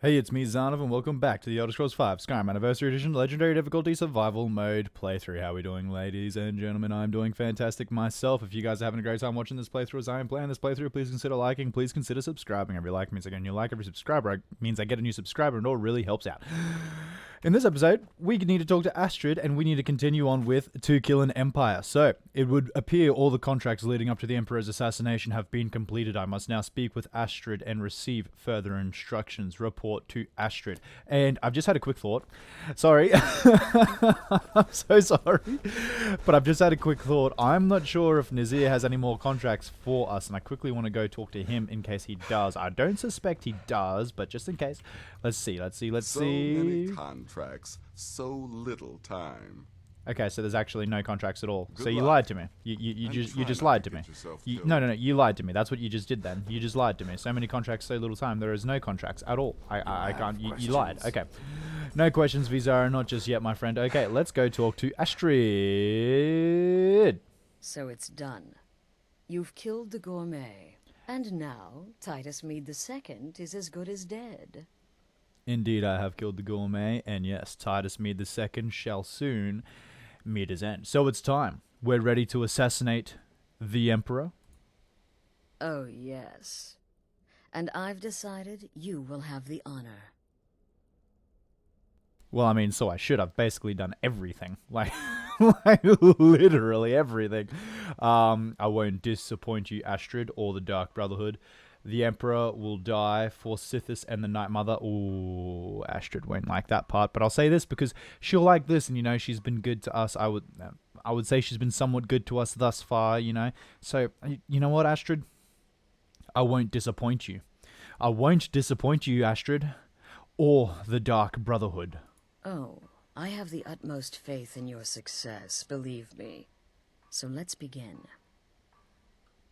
Hey, it's me, Zanov, and welcome back to the Elder Scrolls V Skyrim Anniversary Edition Legendary Difficulty Survival Mode playthrough. How are we doing, ladies and gentlemen? I'm doing fantastic myself. If you guys are having a great time watching this playthrough as I am playing this playthrough, please consider liking, please consider subscribing. Every like means I get a new like, every subscriber means I get a new subscriber, and it all really helps out. In this episode, we need to talk to Astrid, and we need to continue on with To Kill an Empire. So, it would appear all the contracts leading up to the Emperor's assassination have been completed. I must now speak with Astrid and receive further instructions. Report to Astrid. And I've just had a quick thought. Sorry. I'm so sorry. But I've just had a quick thought. I'm not sure if Nazir has any more contracts for us, and I quickly want to go talk to him in case he does. I don't suspect he does, but just in case. Let's see. So many contracts, so little time. Okay, so there's actually no contracts at all. So you lied to me. You just lied to me. No, you lied to me. That's what you just did then. You just lied to me. So many contracts, so little time. There is no contracts at all. I can't. You lied. Okay. No questions, Vizara. Not just yet, my friend. Okay, let's go talk to Astrid. So it's done. You've killed the gourmet. And now, Titus Mead II is as good as dead. Indeed, I have killed the gourmet, and yes, Titus Mead II shall soon meet his end. So it's time. We're ready to assassinate the Emperor? Oh, yes. And I've decided you will have the honor. Well, I mean, so I should. I've basically done everything. Like literally everything. I won't disappoint you, Astrid, or the Dark Brotherhood. The Emperor will die for Sithis and the Night Mother. Ooh, Astrid won't like that part. But I'll say this because she'll like this, and, you know, she's been good to us. I would say she's been somewhat good to us thus far, you know. So, you know what, Astrid? I won't disappoint you. I won't disappoint you, Astrid, or the Dark Brotherhood. Oh, I have the utmost faith in your success, believe me. So let's begin.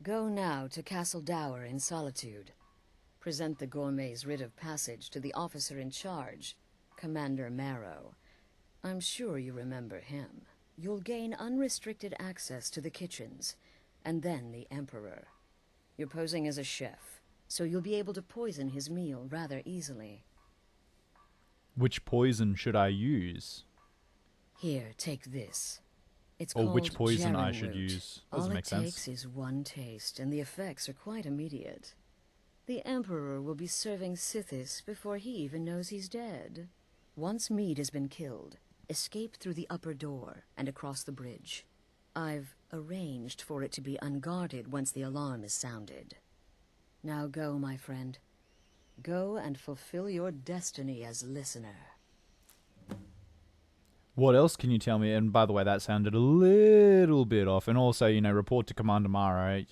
Go now to Castle Dower in Solitude. Present the gourmet's writ of passage to the officer in charge, Commander Marrow. I'm sure you remember him. You'll gain unrestricted access to the kitchens, and then the Emperor. You're posing as a chef, so you'll be able to poison his meal rather easily. Which poison should I use? Here, take this. It's Or called which poison I Jaren should root. use. Doesn't All make it sense. takes is one taste, and the effects are quite immediate. The Emperor will be serving Sithis before he even knows he's dead. Once Mead has been killed, escape through the upper door and across the bridge. I've arranged for it to be unguarded once the alarm is sounded. Now go, my friend. Go and fulfill your destiny as listener. What else can you tell me? And by the way, that sounded a little bit off. And also, you know, report to Commander Morrow.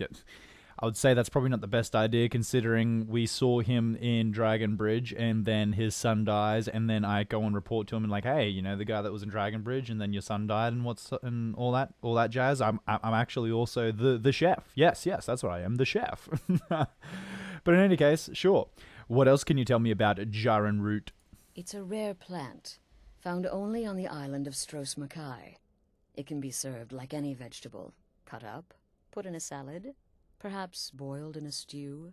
I would say that's probably not the best idea, considering we saw him in Dragon Bridge, and then his son dies, and then I go and report to him and like, hey, you know, the guy that was in Dragon Bridge, and then your son died, and all that jazz. I'm actually also the chef. Yes, that's what I am, the chef. But in any case, sure. What else can you tell me about Jaren root? It's a rare plant, found only on the island of Stros Mackay. It can be served like any vegetable, cut up, put in a salad, perhaps boiled in a stew.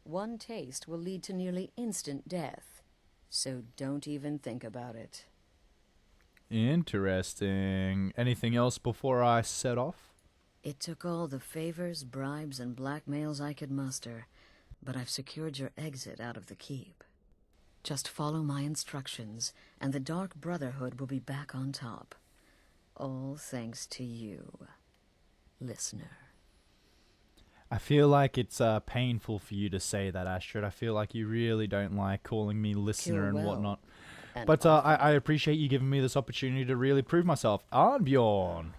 One taste will lead to nearly instant death, so don't even think about it. Interesting. Anything else before I set off? It took all the favors, bribes, and blackmails I could muster, but I've secured your exit out of the keep. Just follow my instructions, and the Dark Brotherhood will be back on top. All thanks to you, listener. I feel like it's painful for you to say that, Astrid. I feel like you really don't like calling me listener and whatnot. But I appreciate you giving me this opportunity to really prove myself. Arnbjorn,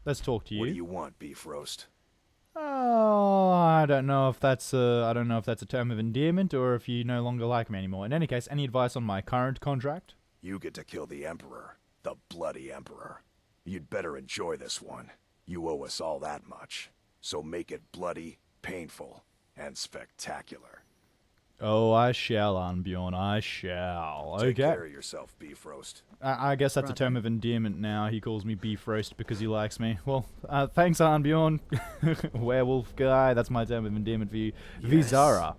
let's talk to you. What do you want, Beef Roast? Oh, I don't know if that's a term of endearment or if you no longer like me anymore. In any case, any advice on my current contract? You get to kill the Emperor. The bloody Emperor. You'd better enjoy this one. You owe us all that much. So make it bloody, painful, and spectacular. Oh, I shall, Arnbjorn, I shall. Okay. Take care of yourself, Beef Roast. I guess that's a term of endearment now. He calls me Beef Roast because he likes me. Well, thanks, Arnbjorn. Werewolf guy, that's my term of endearment for you. Yes. Vizara,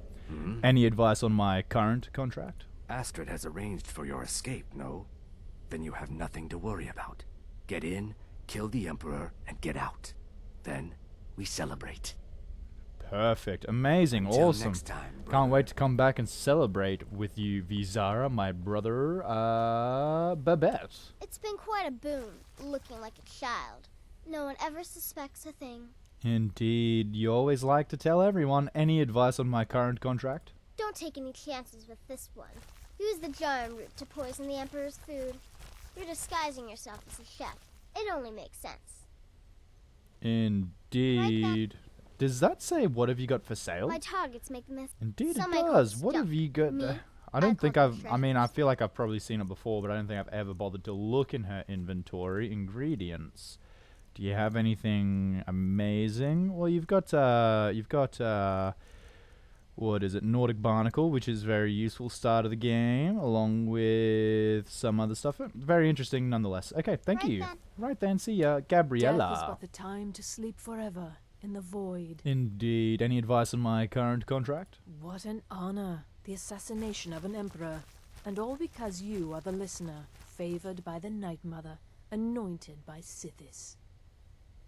any advice on my current contract? Astrid has arranged for your escape, no? Then you have nothing to worry about. Get in, kill the Emperor, and get out. Then we celebrate. Perfect. Amazing. Until Awesome. next time, Can't brother. wait to come back and celebrate with you, Vizara, my brother, Babette. It's been quite a boon, looking like a child. No one ever suspects a thing. Indeed. You always like to tell everyone. Any advice on my current contract? Don't take any chances with this one. Use the jarm root to poison the Emperor's food. You're disguising yourself as a chef. It only makes sense. Indeed. Does that say what have you got for sale? My targets make the Indeed Some it I call does. What stuff. have you got? Me, I don't think call I've... them I mean, I treasures. feel like I've probably seen it before, but I don't think I've ever bothered to look in her inventory. Ingredients. Do you have anything amazing? Well, you've got what is it? Nordic Barnacle, which is very useful start of the game, along with some other stuff. Very interesting nonetheless. Okay, thank Right you. then. Right then, see ya. Death is Gabriella. but the time to sleep forever in the void. Indeed. Any advice on my current contract? What an honor, the assassination of an emperor. And all because you are the listener, favored by the Night Mother, anointed by Sithis.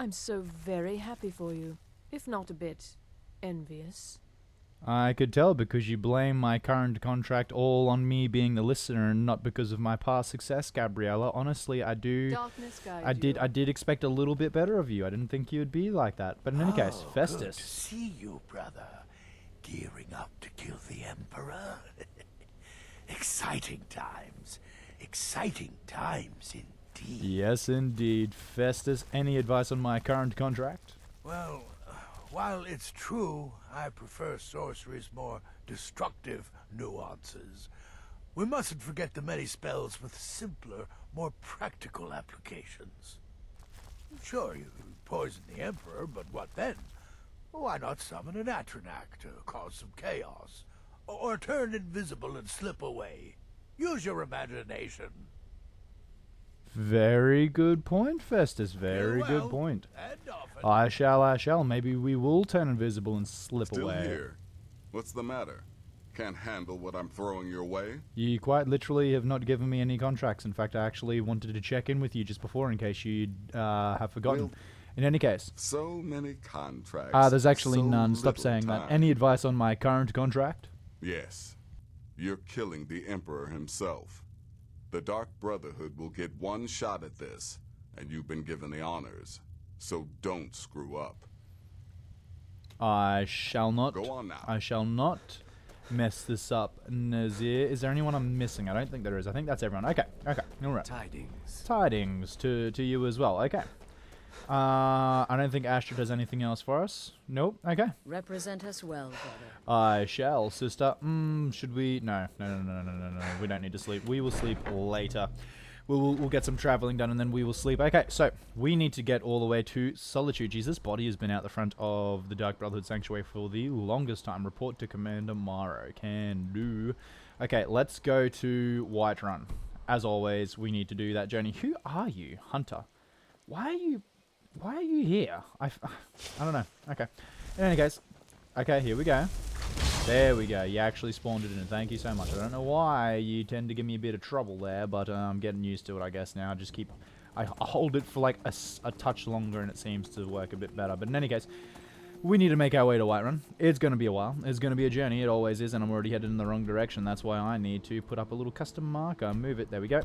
I'm so very happy for you, if not a bit envious. I could tell because you blame my current contract all on me being the listener and not because of my past success, Gabriella. Honestly, I Darkness guide I did expect a little bit better of you. I didn't think you'd be like that. But in any case, Good to Festus. see you, brother. Gearing up to kill the Emperor. Exciting times. Exciting times indeed. Yes, indeed. Festus, any advice on my current contract? Well, while it's true I prefer sorcery's more destructive nuances, we mustn't forget the many spells with simpler, more practical applications. Sure, you poison the Emperor, but what then? Why not summon an Atronak to cause some chaos? Or turn invisible and slip away? Use your imagination. Very good point, Festus. Very Well, good point. And often. I shall. Maybe we will turn invisible and slip Still away. here. What's the matter? Can't handle what I'm throwing your way? You quite literally have not given me any contracts. In fact, I actually wanted to check in with you just before in case you'd have forgotten. Well, In any case, So many contracts. there's actually so none. Stop little saying that. time. Any advice on my current contract? Yes. You're killing the Emperor himself. The Dark Brotherhood will get one shot at this, and you've been given the honors. So don't screw up. I shall not. Go on now. I shall not mess this up. Nazir, is there anyone I'm missing? I don't think there is. I think that's everyone. Okay. All right. Tidings. Tidings to you as well. Okay. I don't think Astrid has anything else for us. Nope. Okay. Represent us well, brother. I shall, sister. Should we? No. We don't need to sleep. We will sleep later. We'll get some traveling done and then we will sleep. Okay, so we need to get all the way to Solitude. Jesus' body has been out the front of the Dark Brotherhood Sanctuary for the longest time. Report to Commander Morrow. Can do. Okay, let's go to Whiterun. As always, we need to do that journey. Who are you, Hunter? Why are you here? I don't know. Okay. In any case, okay, here we go. There we go. You actually spawned it in. Thank you so much. I don't know why you tend to give me a bit of trouble there, but I'm getting used to it, I guess, now. Just keep... I hold it for like a touch longer and it seems to work a bit better. But in any case, we need to make our way to Whiterun. It's going to be a while. It's going to be a journey. It always is, and I'm already headed in the wrong direction. That's why I need to put up a little custom marker. Move it. There we go.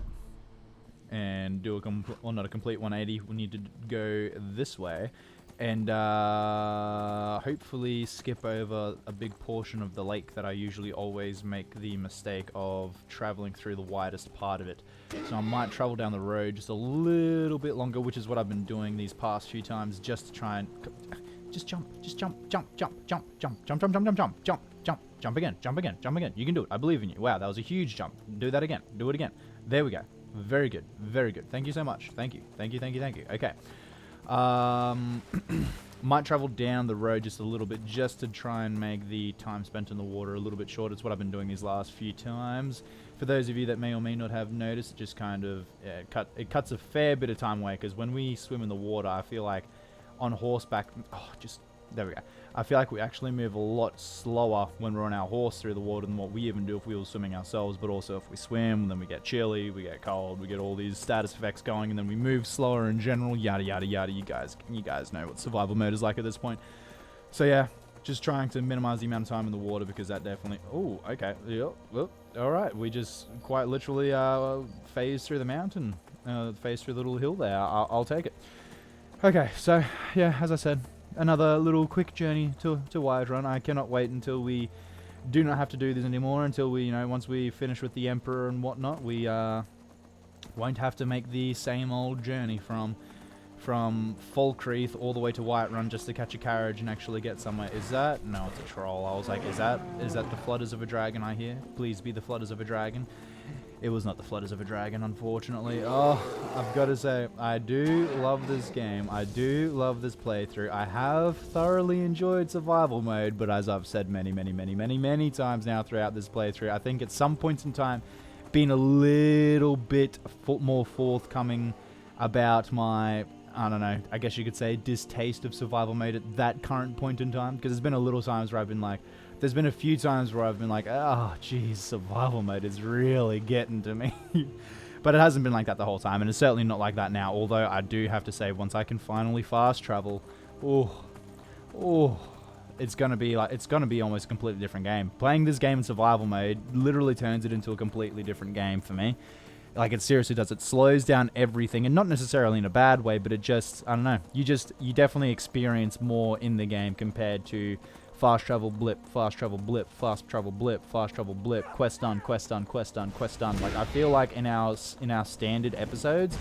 And do a not a complete 180. We need to go this way. And hopefully skip over a big portion of the lake that I usually always make the mistake of traveling through the widest part of it. So I might travel down the road just a little bit longer, which is what I've been doing these past few times, just to try and just jump again. You can do it. I believe in you. Wow, that was a huge jump. Do that again. Do it again. There we go. Very good. Very good. Thank you so much. Thank you. Okay. Might travel down the road just a little bit just to try and make the time spent in the water a little bit shorter. It's what I've been doing these last few times. For those of you that may or may not have noticed, it just kind of it cuts a fair bit of time away, because when we swim in the water, I feel like on horseback, just There we go. I feel like we actually move a lot slower when we're on our horse through the water than what we even do if we were swimming ourselves, but also if we swim, then we get chilly, we get cold, we get all these status effects going, and then we move slower in general, yada yada yada. You guys know what survival mode is like at this point. So yeah, just trying to minimize the amount of time in the water because that definitely... Oh, okay. Yep. Well, alright, we just quite literally phased through the mountain, phased through the little hill there. I'll take it. Okay, so yeah, as I said, another little quick journey to Whiterun. I cannot wait until we do not have to do this anymore, until we, once we finish with the Emperor and whatnot, we won't have to make the same old journey from Falkreath all the way to Whiterun just to catch a carriage and actually get somewhere. Is that? No, it's a troll. I was like, is that the flutters of a dragon I hear? Please be the flutters of a dragon. It was not the flutters of a dragon, unfortunately. Oh, I've got to say, I do love this game. I do love this playthrough. I have thoroughly enjoyed survival mode, but as I've said many times now throughout this playthrough, I think at some points in time, being a little bit more forthcoming about my, I don't know, I guess you could say distaste of survival mode at that current point in time, because there's been a little times where I've been like, there's been a few times where I've been like, oh, geez, survival mode is really getting to me. But it hasn't been like that the whole time, and it's certainly not like that now, although I do have to say, once I can finally fast travel, it's going to be almost a completely different game. Playing this game in survival mode literally turns it into a completely different game for me. Like, it seriously does. It slows down everything, and not necessarily in a bad way, but it just, I don't know, you definitely experience more in the game compared to fast travel blip, fast travel blip, fast travel blip, fast travel blip, quest done, quest done, quest done, quest done. Like, I feel like in our standard episodes,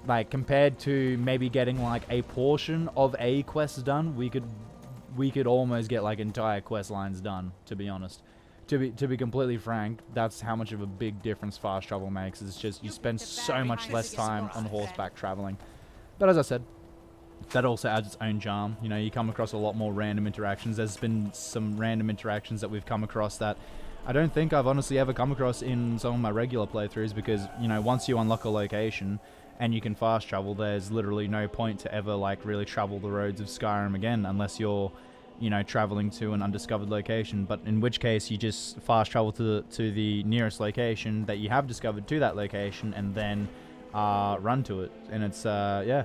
like, compared to maybe getting like a portion of a quest done, we could almost get like entire quest lines done, to be honest. To be completely frank, that's how much of a big difference fast travel makes. It's just you spend so much less time on horseback traveling. But as I said, that also adds its own charm. You come across a lot more random interactions. There's been some random interactions that we've come across that I don't think I've honestly ever come across in some of my regular playthroughs, because, once you unlock a location and you can fast travel, there's literally no point to ever, like, really travel the roads of Skyrim again, unless you're, traveling to an undiscovered location. But in which case, you just fast travel to the nearest location that you have discovered to that location, and then run to it. And it's, yeah,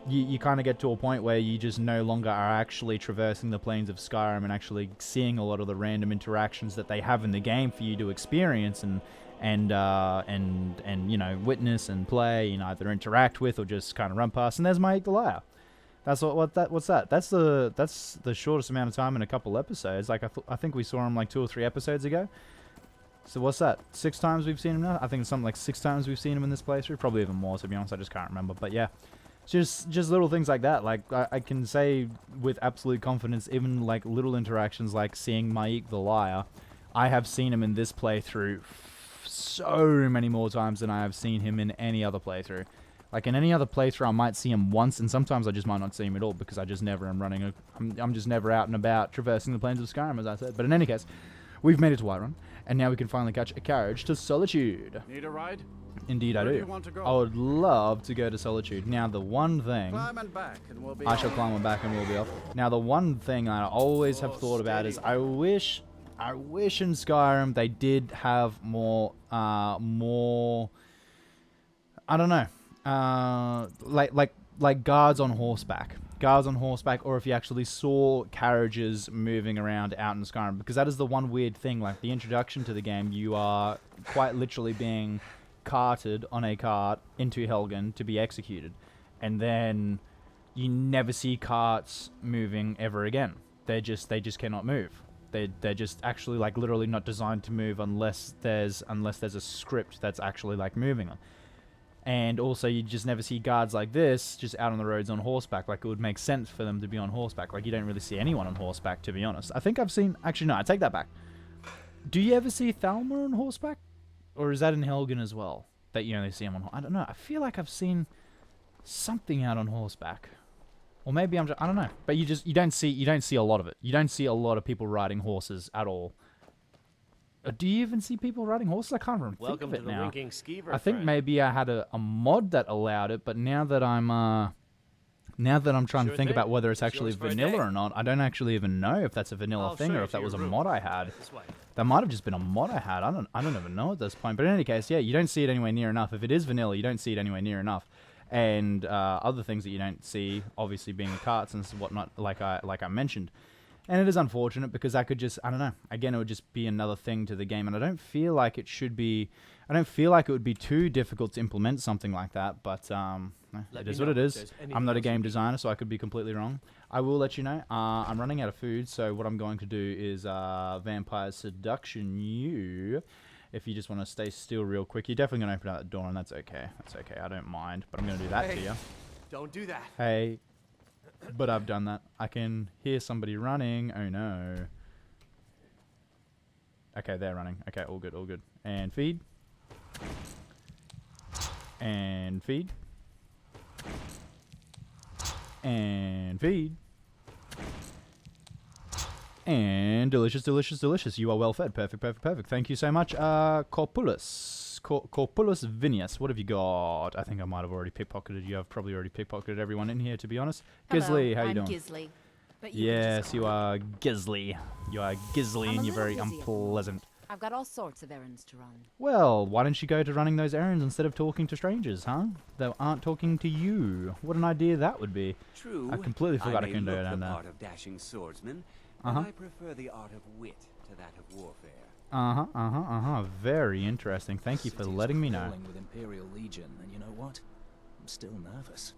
you kind of get to a point where you just no longer are actually traversing the plains of Skyrim and actually seeing a lot of the random interactions that they have in the game for you to experience and witness and play, either interact with or just kind of run past. And there's my Goliath. That's what's that? That's the shortest amount of time in a couple episodes. Like, I think we saw him like 2 or 3 episodes ago. So what's that? 6 times we've seen him now? I think it's something like 6 times we've seen him in this playthrough. Probably even more, to be honest. I just can't remember. But yeah. Just little things like that. Like, I can say with absolute confidence, even like little interactions like seeing Maik the Liar, I have seen him in this playthrough so many more times than I have seen him in any other playthrough. Like, in any other playthrough, I might see him once, and sometimes I just might not see him at all, because I just never am running. I'm just never out and about traversing the plains of Skyrim, as I said. But in any case, we've made it to Whiterun, and now we can finally catch a carriage to Solitude. Need a ride? Indeed, I Where do. do you want to go? I would love to go to Solitude. Now, the one thing... Climb and back, and we'll be I shall climb on back and we'll be off. Now, the one thing I always have thought about is I wish in Skyrim they did have more, I don't know, like guards on horseback. Guards on horseback, or if you actually saw carriages moving around out in Skyrim, because that is the one weird thing. Like, the introduction to the game, you are quite literally being carted on a cart into Helgen to be executed, and then you never see carts moving ever again. They just cannot move. They're just actually, like, literally not designed to move unless there's a script that's actually, like, moving them. And also, you just never see guards like this just out on the roads on horseback. Like, it would make sense for them to be on horseback. Like, you don't really see anyone on horseback, to be honest. I think I've seen... Actually, no, I take that back. Do you ever see Thalmor on horseback? Or is that in Helgen as well, that you only see him on... I don't know. I feel like I've seen something out on horseback. Or maybe I'm just... I don't know. But you don't see a lot of it. You don't see a lot of people riding horses at all. Do you even see people riding horses? I can't remember. Welcome think of to it the now. Winking Skeever. I think maybe I had a mod that allowed it, but now that I'm Now that I'm trying to Sure think thing. about whether it's It's actually yours for a vanilla day. or not, I don't actually even know if that's a vanilla I'll thing show or you if to that was a your room. mod I had. This way. That might have just been a mod I had. I don't even know at this point. But in any case, yeah, you don't see it anywhere near enough. If it is vanilla, you don't see it anywhere near enough. And other things that you don't see, obviously being the carts and whatnot, like I mentioned. And it is unfortunate because that could just, I don't know, again, it would just be another thing to the game. And I don't feel like it should be, I don't feel like it would be too difficult to implement something like that. But Let it me is what know it if is. there's anything I'm not a else you game need. designer, so I could be completely wrong. I will let you know. I'm running out of food, so what I'm going to do is Vampire Seduction you. If you just want to stay still real quick. You're definitely going to open out that door, and that's okay. That's okay. I don't mind. But I'm going to do that to Hey. you. Don't do that. Hey. But I've done that. I can hear somebody running. Oh, no. Okay, they're running. Okay, all good, all good. And feed. And feed. And feed. And delicious, delicious, delicious. You are well fed. Perfect, perfect, perfect. Thank you so much. Corpulus. Corpulus Vinius. What have you got? I think I might have already pickpocketed you. I've probably already pickpocketed everyone in here, to be honest. Gisley, how you doing? Gisley. But you can Yes, just you call me. are Gisley. You are Gisley I'm a and you're very little busy at the moment. unpleasant. I've got all sorts of errands to run. Well, why don't you go to running those errands instead of talking to strangers, huh? They aren't talking to you. What an idea that would be. True. I completely forgot I may can do look it the down there. part of dashing swordsman, but Uh-huh. I prefer the art of wit to that of warfare. Very interesting. Thank you for City's letting me know. crawling with Imperial Legion, and you know what? I'm still nervous.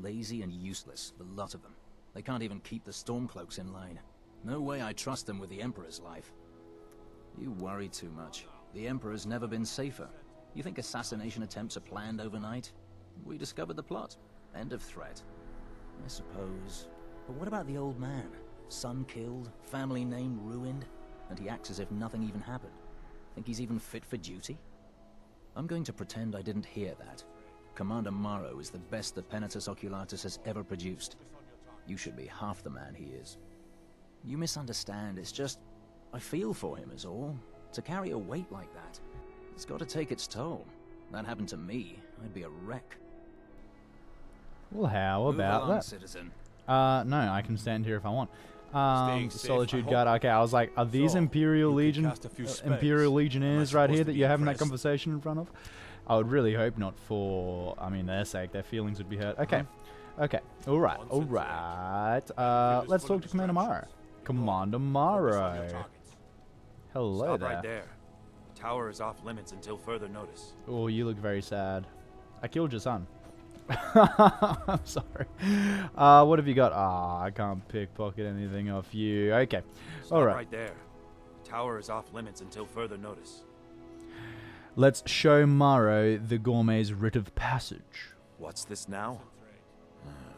Lazy and useless, the lot of them. They can't even keep the Stormcloaks in line. No way I trust them with the Emperor's life. You worry too much. The Emperor's never been safer. You think assassination attempts are planned overnight? We discovered the plot. End of threat. I suppose. But what about the old man? Son killed, family name ruined, and he acts as if nothing even happened. Think he's even fit for duty? I'm going to pretend I didn't hear that. Commander Morrow is the best the Penitus Oculatus has ever produced. You should be half the man he is. You misunderstand, it's just... I feel for him is all. To carry a weight like that, it's got to take its toll. That happened to me, I'd be a wreck. Well, how Move about along, that? citizen. No, I can stand here if I want. Staying safe, Solitude I Guard. hope. Okay, I was like, are these So, Imperial you could Legion, cast a few spells. Imperial Am I Legionnaires right supposed here to that be you're having that impressed? conversation in front of? I would really hope not for, I mean, their sake. Their feelings would be hurt. Okay, okay, all right, all right. Let's talk to Commander Morrow. Commander Morrow. Hello Stop there. right there. Tower is off limits until further notice. Oh, you look very sad. I killed your son. I'm sorry. What have you got? I can't pickpocket anything off you. Okay. Stop All right. right there. Tower is off limits until further notice. Let's show Morrow the gourmet's writ of passage. What's this now?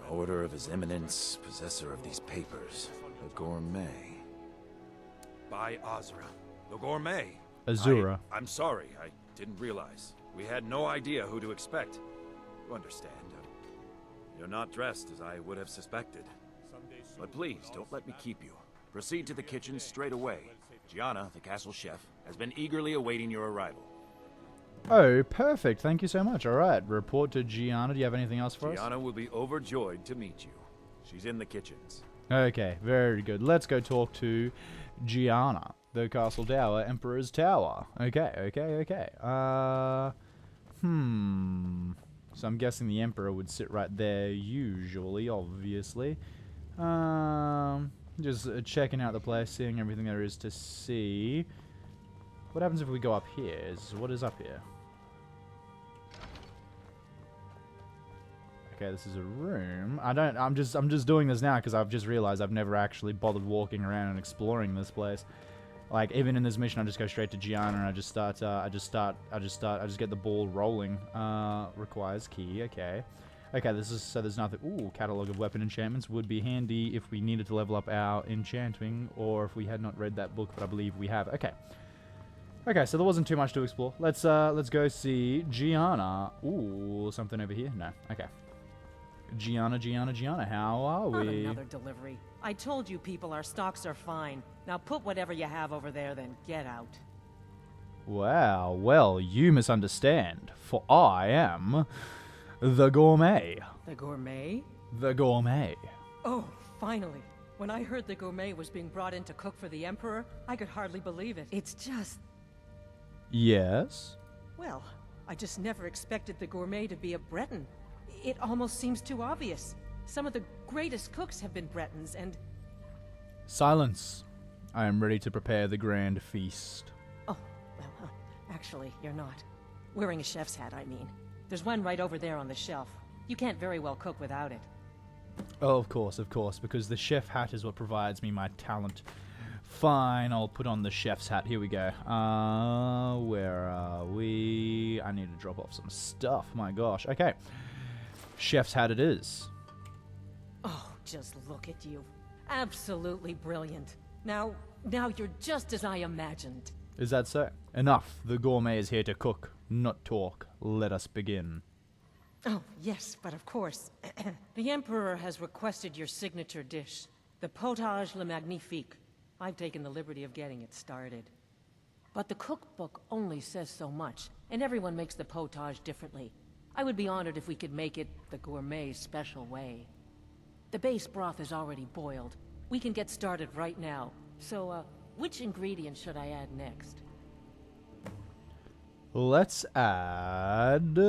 Order of His Eminence, possessor of these papers. The gourmet. By Azra. The gourmet. Azura. I'm sorry. I didn't realize. We had no idea who to expect. You understand. You're not dressed as I would have suspected. But please, don't let me keep you. Proceed to the kitchen straight away. Gianna, the castle chef, has been eagerly awaiting your arrival. Oh, perfect. Thank you so much. All right. Report to Gianna. Do you have anything else for us? Gianna will be overjoyed to meet you. She's in the kitchens. Okay, very good. Let's go talk to Gianna, the castle tower, Emperor's Tower. Okay, okay, okay. So I'm guessing the Emperor would sit right there usually, obviously. Just checking out the place, seeing everything there is to see. What happens if we go up here? What is up here? Okay, this is a room. I'm just doing this now because I've just realized I've never actually bothered walking around and exploring this place. Like, even in this mission, I just go straight to Gianna and I just get the ball rolling. Requires key, okay. Okay, so there's nothing. Ooh, catalog of weapon enchantments would be handy if we needed to level up our enchanting, or if we had not read that book, but I believe we have. Okay. Okay, so there wasn't too much to explore. Let's go see Gianna. Ooh, something over here? No. Okay. Gianna, how are Not we? another delivery. I told you people our stocks are fine. Now put whatever you have over there, then get out. Wow, well, you misunderstand, for I am the gourmet. The gourmet? The gourmet. Oh, finally. When I heard the gourmet was being brought in to cook for the Emperor, I could hardly believe it. It's just... Yes? Well, I just never expected the gourmet to be a Breton. It almost seems too obvious. Some of the greatest cooks have been Bretons, and... Silence. I am ready to prepare the grand feast. Oh, well, actually, you're not. Wearing a chef's hat, I mean. There's one right over there on the shelf. You can't very well cook without it. Oh, of course, because the chef hat is what provides me my talent. Fine, I'll put on the chef's hat. Here we go. Where are we? I need to drop off some stuff. My gosh. Okay. Chef's hat it is. Oh, just look at you. Absolutely brilliant. Now you're just as I imagined. Is that so? Enough. The gourmet is here to cook, not talk. Let us begin. Oh, yes, but of course. The Emperor has requested your signature dish, the potage le magnifique. I've taken the liberty of getting it started. But the cookbook only says so much, and everyone makes the potage differently. I would be honored if we could make it the gourmet's special way. The base broth is already boiled. We can get started right now. So, which ingredient should I add next? Let's add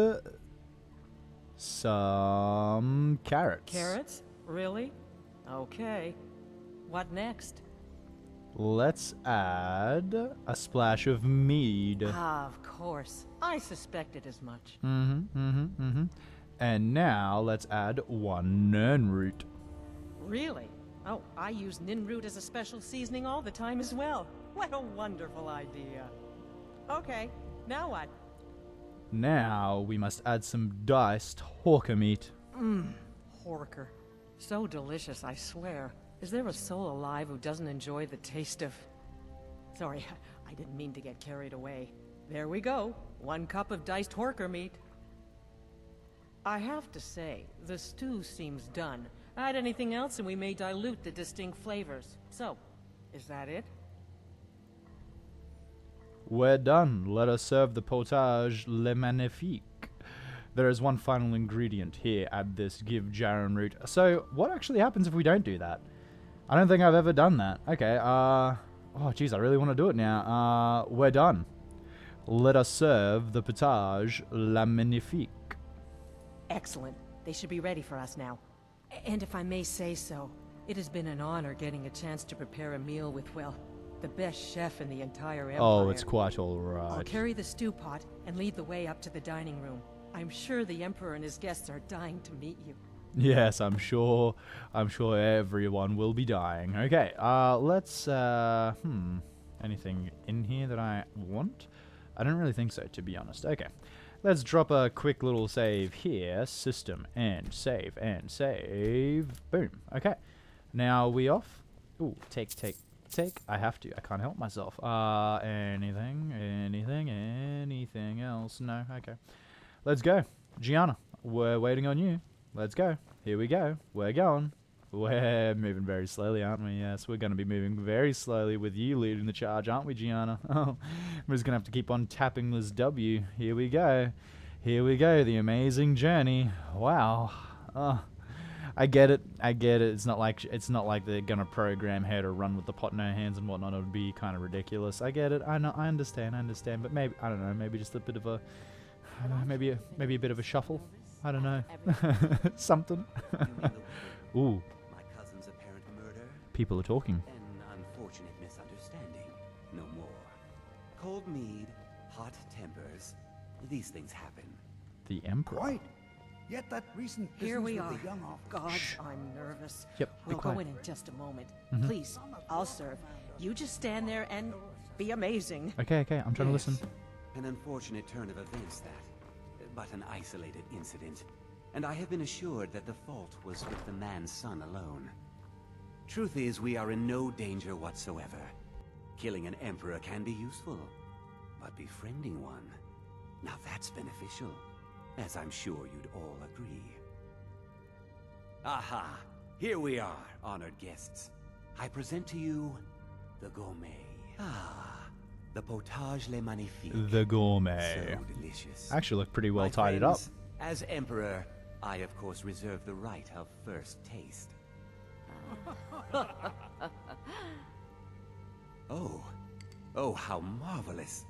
some carrots. Carrots? Really? Okay. What next? Let's add a splash of mead. Ah, of course. I suspected as much. And now let's add 1 nern root. Really? Oh, I use nin root as a special seasoning all the time as well. What a wonderful idea. Okay, now what? Now we must add some diced horker meat. Horker. So delicious, I swear. Is there a soul alive who doesn't enjoy the taste of... Sorry, I didn't mean to get carried away. There we go. 1 cup of diced horker meat. I have to say, the stew seems done. Add anything else and we may dilute the distinct flavors. So, is that it? We're done. Let us serve the potage le magnifique. There is one final ingredient here. Add this, give Jaren root. So, what actually happens if we don't do that? I don't think I've ever done that. Okay, oh, jeez, I really want to do it now. We're done. Let us serve the potage la magnifique. Excellent. They should be ready for us now. And if I may say so, it has been an honor getting a chance to prepare a meal with, well, the best chef in the entire empire. Oh, it's quite all right. I'll carry the stew pot and lead the way up to the dining room. I'm sure the Emperor and his guests are dying to meet you. Yes, I'm sure everyone will be dying. Okay, let's, anything in here that I want? I don't really think so, to be honest. Okay, let's drop a quick little save here. System, and save. Boom. Okay, now we off. Ooh, take. I have to. I can't help myself. Anything else? No, okay. Let's go. Gianna, we're waiting on you. Let's go. Here we go. We're going. We're moving very slowly, aren't we? Yes, we're going to be moving very slowly with you leading the charge, aren't we, Gianna? Oh, we're just going to have to keep on tapping this W. Here we go. The amazing journey. Wow. Oh, I get it. It's not like they're going to program her to run with the pot in her hands and whatnot. It would be kind of ridiculous. I get it. I know. I understand. But maybe, I don't know, maybe just a bit of a... maybe a bit of a shuffle. I don't know. Something. Ooh. My cousin's apparent murder? People are talking. An unfortunate misunderstanding. No more. Cold mead, hot tempers. These things happen. The Emperor. Right. Yet that recent Here we business are. with the young officer. God, Shh. I'm nervous. Yep, be We'll quiet. go in just a moment. Please, I'll serve. You just stand there and be amazing. Okay. I'm trying to Yes. listen. An unfortunate turn of events, that. But an isolated incident. And I have been assured that the fault was with the man's son alone. Truth is, we are in no danger whatsoever. Killing an emperor can be useful. But befriending one, now that's beneficial. As I'm sure you'd all agree. Aha! Here we are, honored guests. I present to you the gourmet. The potage le magnifique. The gourmet. So delicious. Actually look pretty well My tied it up. friends, as emperor, I, of course, reserve the right of first taste. Oh, how marvelous.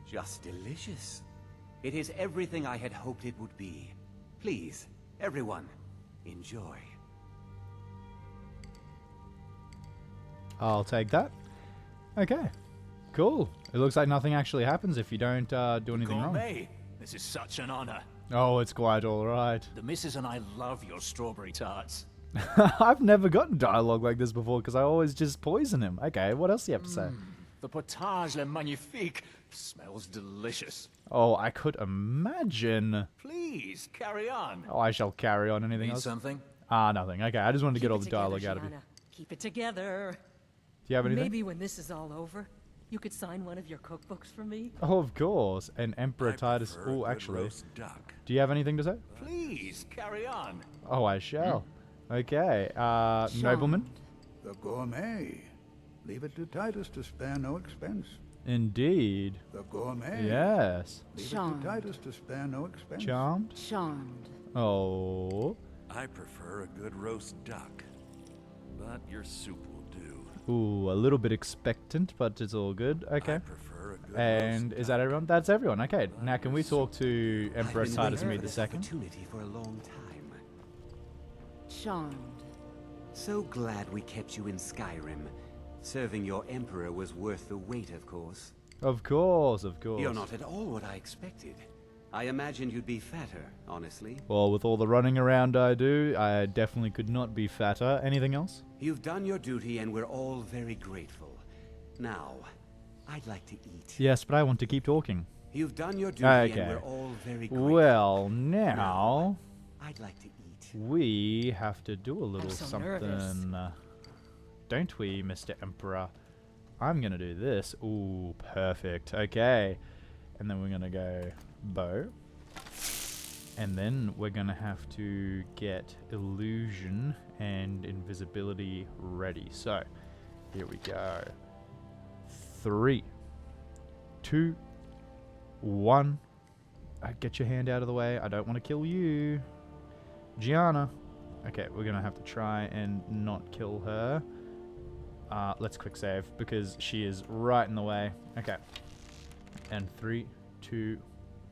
Just delicious. It is everything I had hoped it would be. Please, everyone, enjoy. I'll take that. Okay. Cool. It looks like nothing actually happens if you don't do anything wrong. Gourmet, this is such an honor. Oh, it's quite alright. The missus and I love your strawberry tarts. I've never gotten dialogue like this before because I always just poison him. Okay, what else do you have to say? The potage le magnifique smells delicious. Oh, I could imagine. Please, carry on. Oh, I shall carry on. Anything Need else? something? Nothing. Okay, I just wanted to get Keep all it the dialogue together, out of you. Gianna. Keep it together. Do you have anything? Maybe when this is all over, you could sign one of your cookbooks for me. Oh, of course. And Emperor Titus. Oh, actually. Do you have anything to say? Please, carry on. Oh, I shall. Okay. Nobleman? The gourmet. Leave it to Titus to spare no expense. Indeed. The gourmet. Yes. Leave it Charmed. to Titus to spare no expense. Charmed? Charmed. Oh. I prefer a good roast duck, but your soup will do. Ooh, a little bit expectant, but it's all good. Okay. I prefer a good And roast is that everyone? That's everyone. Okay. Now, can we talk to I've Emperor been Titus waiting Mead for the this second? opportunity for a long time. Charmed. So glad we kept you in Skyrim. Serving your Emperor was worth the wait, of course. Of course, of course. You're not at all what I expected. I imagined you'd be fatter, honestly. Well, with all the running around I do, I definitely could not be fatter. Anything else? You've done your duty and we're all very grateful. Now, I'd like to eat. Yes, but I want to keep talking. You've done your duty Okay. and we're all very grateful. Well, now I'd like to eat. we have to do a little so something. nervous. Don't we, Mr. Emperor? I'm going to do this. Ooh, perfect. Okay. And then we're going to go bow. And then we're going to have to get illusion and invisibility ready. So, here we go. 3, 2, 1. Get your hand out of the way. I don't want to kill you. Gianna. Okay, we're going to have to try and not kill her. Let's quick save because she is right in the way. Okay. And 3, 2,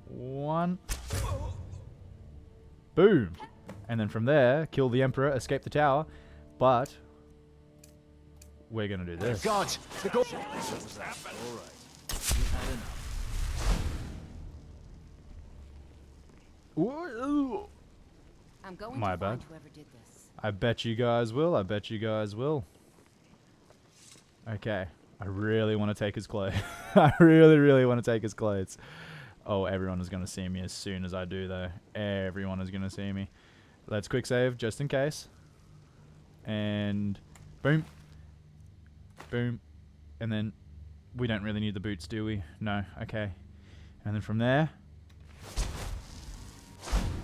1. Boom. And then from there, kill the Emperor, escape the tower. But we're going to do this. God, the all right. You had enough. Whoa. I'm going My to bad. find whoever did this. I bet you guys will. I bet you guys will. Okay. I really want to take his clothes. I really, really want to take his clothes. Oh, everyone is going to see me as soon as I do, though. Everyone is going to see me. Let's quick save, just in case. And boom. Boom. And then we don't really need the boots, do we? No. Okay. And then from there...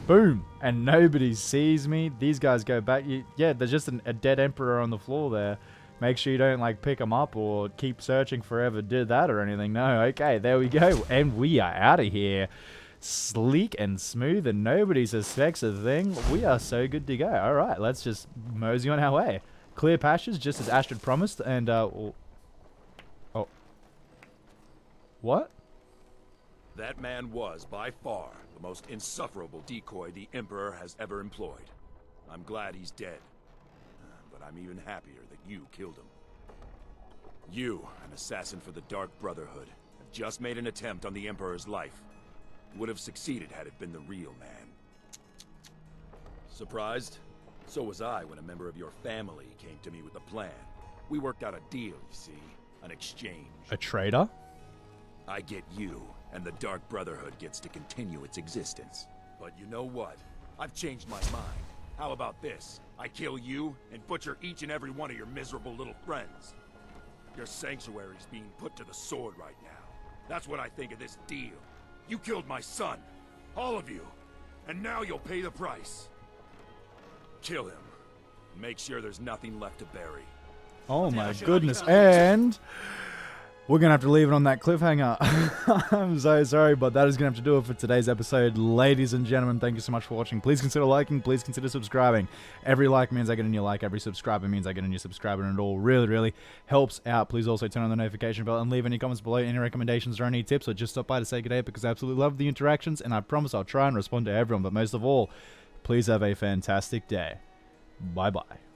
Boom! And nobody sees me. These guys go back. Yeah, there's just a dead Emperor on the floor there. Make sure you don't, like, pick them up or keep searching forever. Did that or anything. No, okay, there we go. And we are out of here. Sleek and smooth and nobody suspects a thing. We are so good to go. All right, let's just mosey on our way. Clear pastures, just as Astrid promised. And, oh. What? That man was, by far, the most insufferable decoy the Emperor has ever employed. I'm glad he's dead. But I'm even happier that you killed him. You, an assassin for the Dark Brotherhood, have just made an attempt on the Emperor's life. You would have succeeded had it been the real man. Surprised? So was I when a member of your family came to me with a plan. We worked out a deal, you see. An exchange. A traitor? I get you, and the Dark Brotherhood gets to continue its existence. But you know what? I've changed my mind. How about this? I kill you, and butcher each and every one of your miserable little friends. Your sanctuary's being put to the sword right now. That's what I think of this deal. You killed my son. All of you. And now you'll pay the price. Kill him. Make sure there's nothing left to bury. Oh my goodness. And we're going to have to leave it on that cliffhanger. I'm so sorry, but that is going to have to do it for today's episode. Ladies and gentlemen, thank you so much for watching. Please consider liking. Please consider subscribing. Every like means I get a new like. Every subscriber means I get a new subscriber, and it all really, really helps out. Please also turn on the notification bell and leave any comments below, any recommendations or any tips, or just stop by to say good day, because I absolutely love the interactions, and I promise I'll try and respond to everyone. But most of all, please have a fantastic day. Bye-bye.